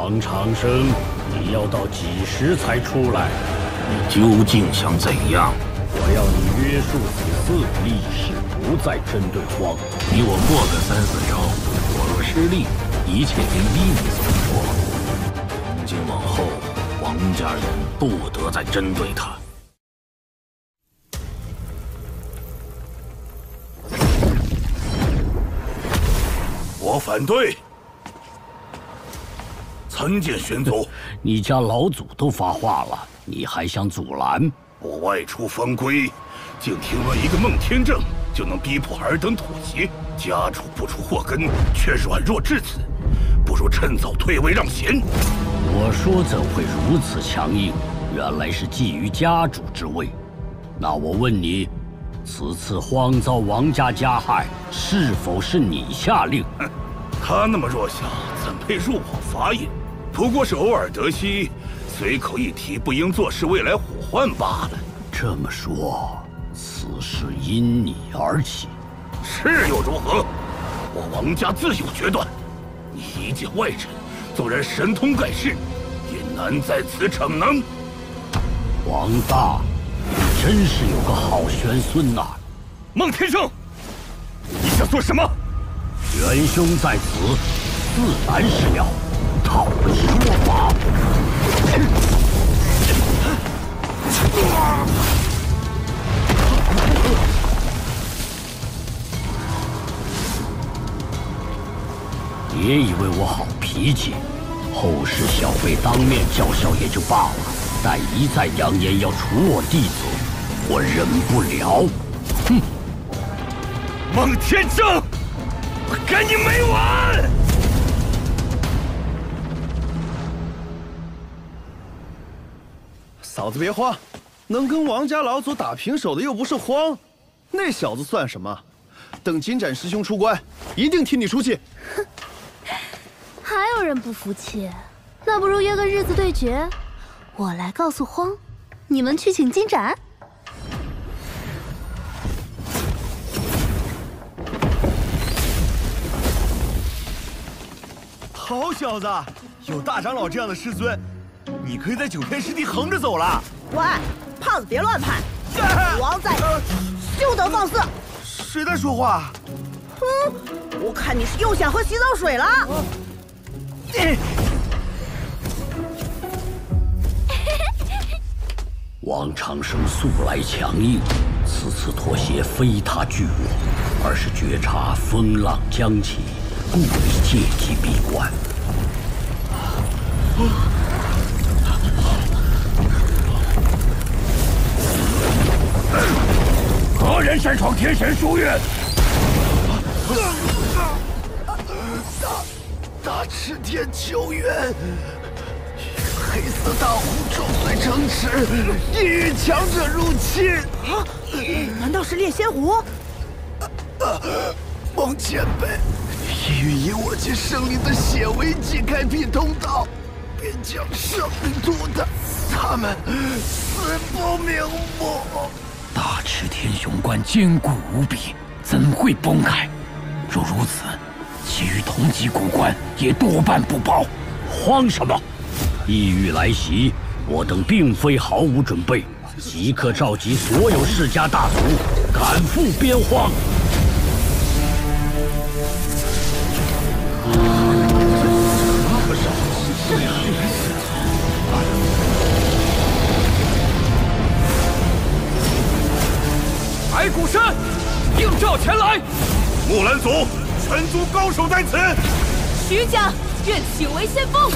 王长生，你要到几时才出来？你究竟想怎样？我要你约束子嗣，立誓不再针对荒。你我过个3、4招，我若失利，一切便依你所说。从今往后，王家人不得再针对他。 我反对！参见玄祖。你家老祖都发话了，你还想阻拦？我外出方归，竟听闻一个孟天正就能逼迫尔等妥协，家主不出祸根，却软弱至此，不如趁早退位让贤。我说怎会如此强硬？原来是觊觎家主之位。那我问你，此次荒遭王家加害，是否是你下令？他那么弱小，怎配入我法眼？不过是偶尔得悉，随口一提，不应做事，未来呼唤罢了。这么说，此事因你而起，是又如何？我王家自有决断。你一介外人，纵然神通盖世，也难在此逞能。王大，你真是有个好玄孙呐！孟天正，你想做什么？元凶在此，自然是要讨个说法。别以为我好脾气，后世小辈当面叫嚣也就罢了，但一再扬言要除我弟子，我忍不了。哼！孟天正，我跟你没完！嫂子别慌，能跟王家老祖打平手的又不是荒，那小子算什么？等金盏师兄出关，一定替你出气。哼，还有人不服气？那不如约个日子对决，我来告诉荒，你们去请金盏。好小子，有大长老这样的师尊，你可以在9天师地横着走了。喂，胖子别乱拍，王在，休得放肆！谁在说话？我看你是又想喝洗澡水了。王长生素来强硬，此次妥协非他惧我，而是觉察风浪将起，故意借机闭关。何人擅闯天神书院？大赤天求援！黑色大虎撞碎城池，地狱强者入侵。啊！难道是猎仙狐？孟前辈，地狱以我及生灵的血为界开辟通道，便将生灵屠打，他们死不瞑目。大赤天雄关坚固无比，怎会崩开？若如此，其余同级古关也多半不保。慌什么？异域来袭，我等并非毫无准备，即刻召集所有世家大族，赶赴边荒。白骨山，应召前来。木兰族全族高手在此。徐家愿请为先锋。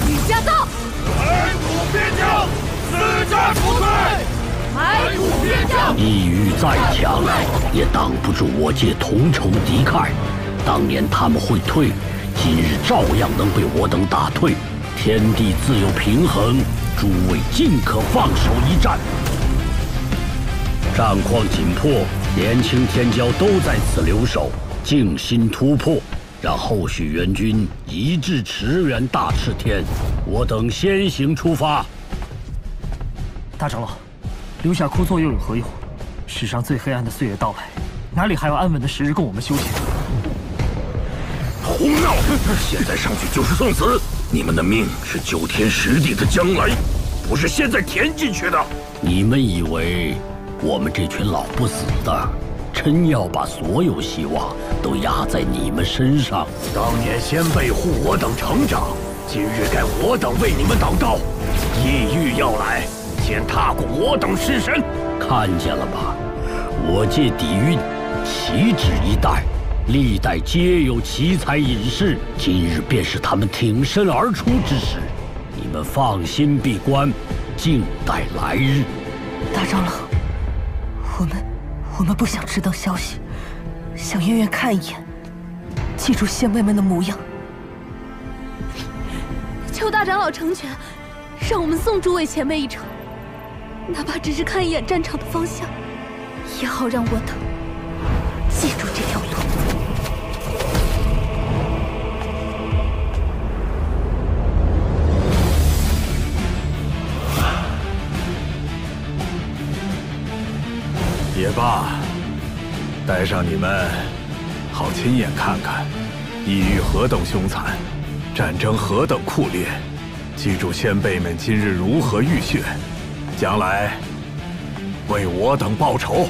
吕家到。白骨边疆，四战不退。白骨边疆。异域再强，也挡不住我界同仇敌忾。当年他们会退，今日照样能被我等打退。天地自有平衡，诸位尽可放手一战。战况紧迫，年轻天骄都在此留守，静心突破，让后续援军一致驰援大赤天。我等先行出发。大长老，留下枯坐又有何用？世上最黑暗的岁月到来，哪里还有安稳的时日供我们修行？胡闹！现在上去就是送死！你们的命是9天10地的将来，不是现在填进去的。你们以为我们这群老不死的，真要把所有希望都压在你们身上？当年先辈护我等成长，今日该我等为你们祷告。异域要来，先踏过我等尸身。看见了吧？我界底蕴岂止一代，历代皆有奇才隐士，今日便是他们挺身而出之时。你们放心闭关，静待来日。大长老，我们不想知道消息，想远远看一眼，记住先辈们的模样。求大长老成全，让我们送诸位前辈一程，哪怕只是看一眼战场的方向，也好让我等记住这条路。也罢，带上你们，好亲眼看看异域何等凶残，战争何等酷烈。记住先辈们今日如何浴血，将来为我等报仇。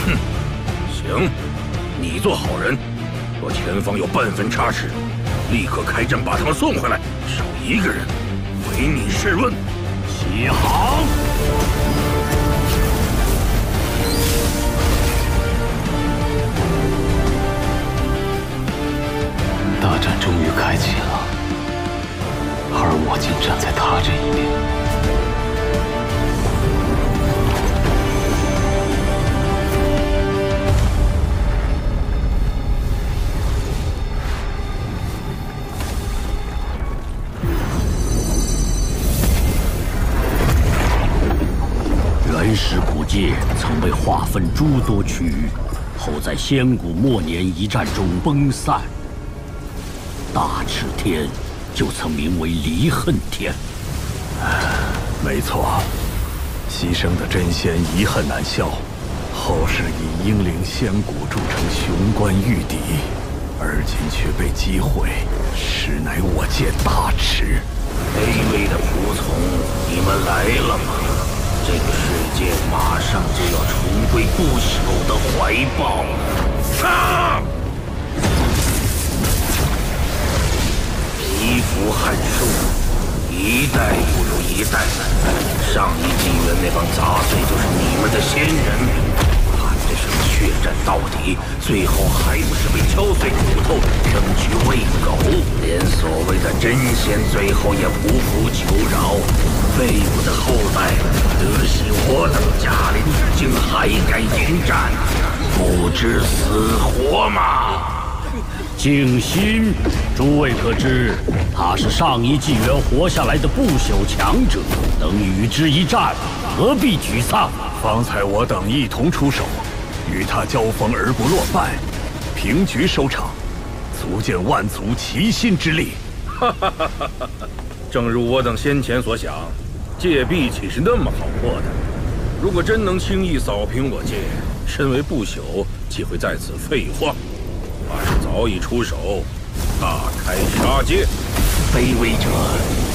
哼，行，你做好人，若前方有半分差池，立刻开阵把他们送回来，少一个人，唯你是问。起航！大战终于开启了，而我竟站在他这一边。原始古界曾被划分诸多区域，后在仙古末年一战中崩散。大赤天就曾名为离恨天。没错，牺牲的真仙遗恨难消，后世以英灵仙骨铸成雄关玉笛，而今却被击毁，实乃我界大耻。卑微的仆从，你们来了吗？这个世界马上就要重归不朽的怀抱了。杀！蚍蜉撼树，一代不如一代。上一纪元那帮杂碎就是你们的先人，喊着什么血战到底，最后还不是被敲碎骨头，扔去喂狗？连所谓的真仙，最后也匍匐求饶。废物的后代，得悉我等嘉陵，竟还敢迎战，不知死活吗？静心，诸位可知，他是上一纪元活下来的不朽强者，能与之一战，何必沮丧？方才我等一同出手，与他交锋而不落败，平局收场，足见万族齐心之力。哈哈哈哈哈！正如我等先前所想，界壁岂是那么好破的？如果真能轻易扫平我界，身为不朽，岂会在此废话？怕是早已出手，大开杀戒。卑微者，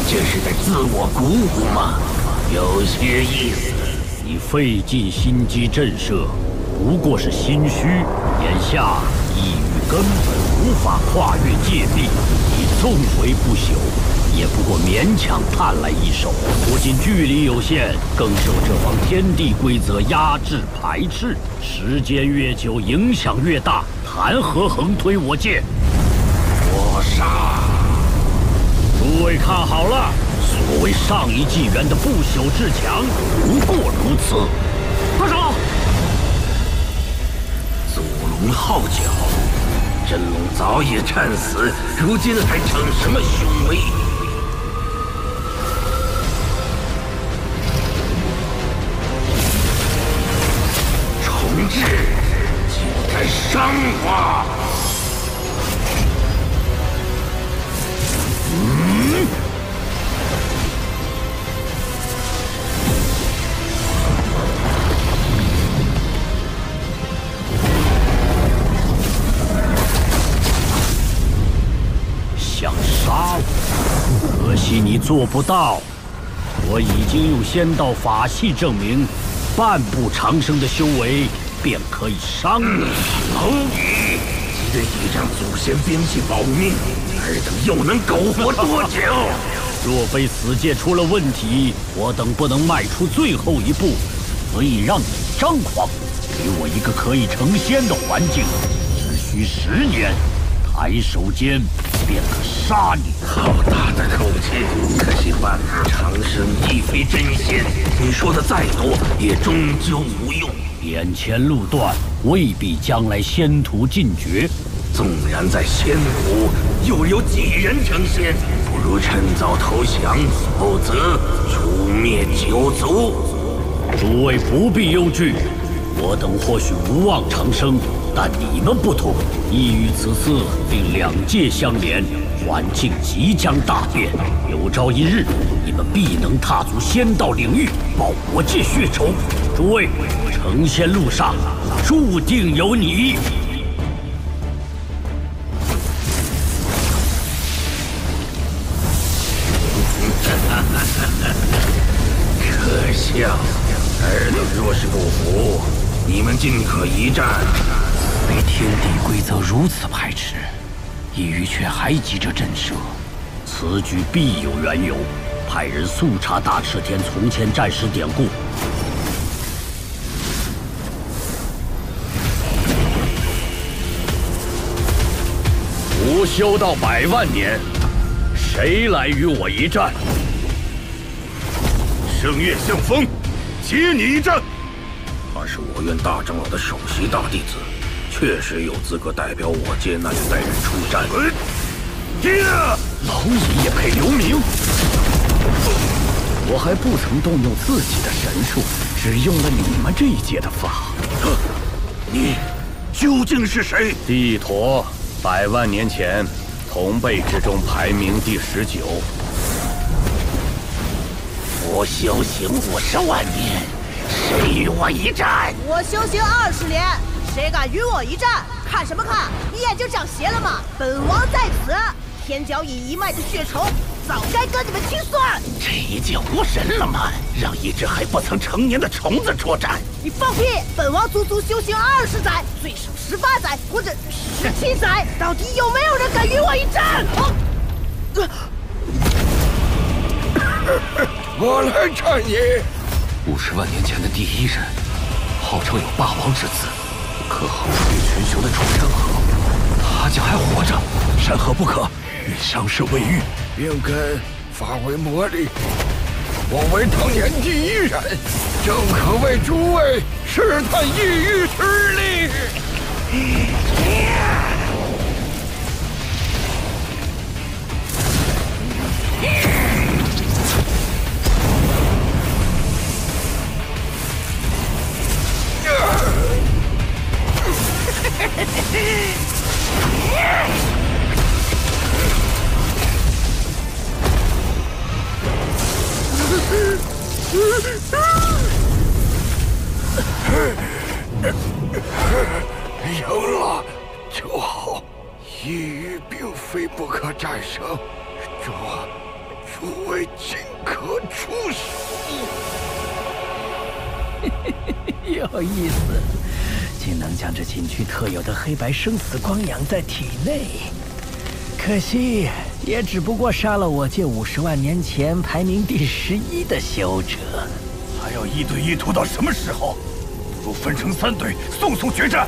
这是在自我鼓舞吗？有些意思。你费尽心机震慑，不过是心虚。眼下异域根本无法跨越界壁，你纵为不朽，也不过勉强探来一手。不仅距离有限，更受这方天地规则压制排斥。时间越久，影响越大，谈何横推我界？我杀！诸位看好了，所谓上一纪元的不朽至强，不过如此。大长老，祖龙号角，真龙早已战死，如今还逞什么雄威？重置，尽在伤华。想杀可惜你做不到。我已经用仙道法系证明，半步长生的修为便可以伤你。蝼蚁，既然已让祖先边境保命，尔等又能苟活多久？若非死界出了问题，我等不能迈出最后一步，所以让你张狂，给我一个可以成仙的环境，只需10年，抬手间便可杀你。好大的口气！可惜半步长生亦非真仙，你说的再多也终究无用。眼前路断，未必将来仙途尽绝。纵然在仙府，又有几人成仙？不如趁早投降，否则诛灭九族。诸位不必忧惧，我等或许无望长生，但你们不同，异域此次令2界相连，环境即将大变。有朝一日，你们必能踏足仙道领域，报我界血仇。诸位，成仙路上注定有你。可笑！尔等若是不服，你们尽可一战。被天地规则如此排斥，异域却还急着震慑，此举必有缘由。派人速查大赤天从前战时典故。吾修道100万年，谁来与我一战？圣月相逢，接你一战。他是我院大长老的首席大弟子，确实有资格代表我界那一代人出战。老野也配留名？我还不曾动用自己的神术，只用了你们这一界的法。你究竟是谁？帝陀，100万年前，同辈之中排名第19。我修行50万年，谁与我一战？我修行20年，谁敢与我一战？看什么看？你眼睛长邪了吗？本王在此，天角以一脉的血仇，早该跟你们清算。这一界无神了吗？让一只还不曾成年的虫子作战？你放屁！本王足足修行20载，最少18载或者17载，到底有没有人敢与我一战？我来战你！50万年前的第1人，号称有霸王之姿，可后出于群雄的楚山河，他竟还活着。山河不可，你伤势未愈，病根发为魔力。我为当年第1人，正可为诸位试探异域之力。赢了就好，异域并非不可战胜，诸位尽可出手。有意思，竟能将这禁区特有的黑白生死光养在体内。可惜，也只不过杀了我界50万年前排名第11的修者。还要1对1拖到什么时候？不如分成3队，速速决战。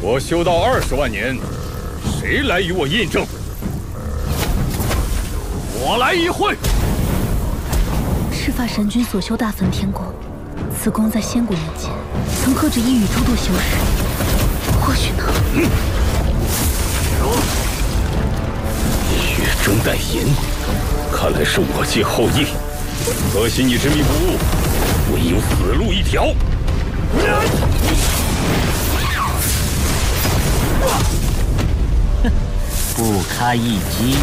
我修道20万年，谁来与我印证？我来一会。赤发神君所修大焚天功，此功在仙古年间曾克制异域诸多修士，或许呢？血中带银，看来是我界后裔。可惜你执迷不悟，唯有死路一条。不堪一击。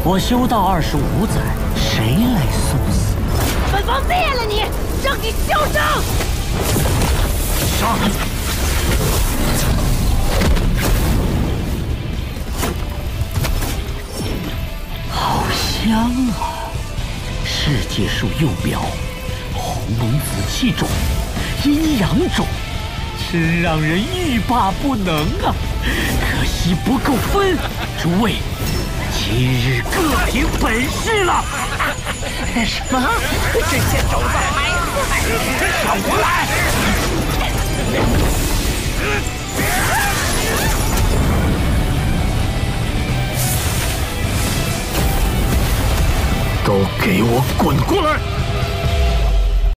我修道25载，谁来送死？本王灭了你，让你嚣张！杀！术幼苗，红龙紫气种，阴阳种，真让人欲罢不能啊！可惜不够分，诸位，今日各凭本事了。什么？这些种子还在？少过来！都给我滚过来！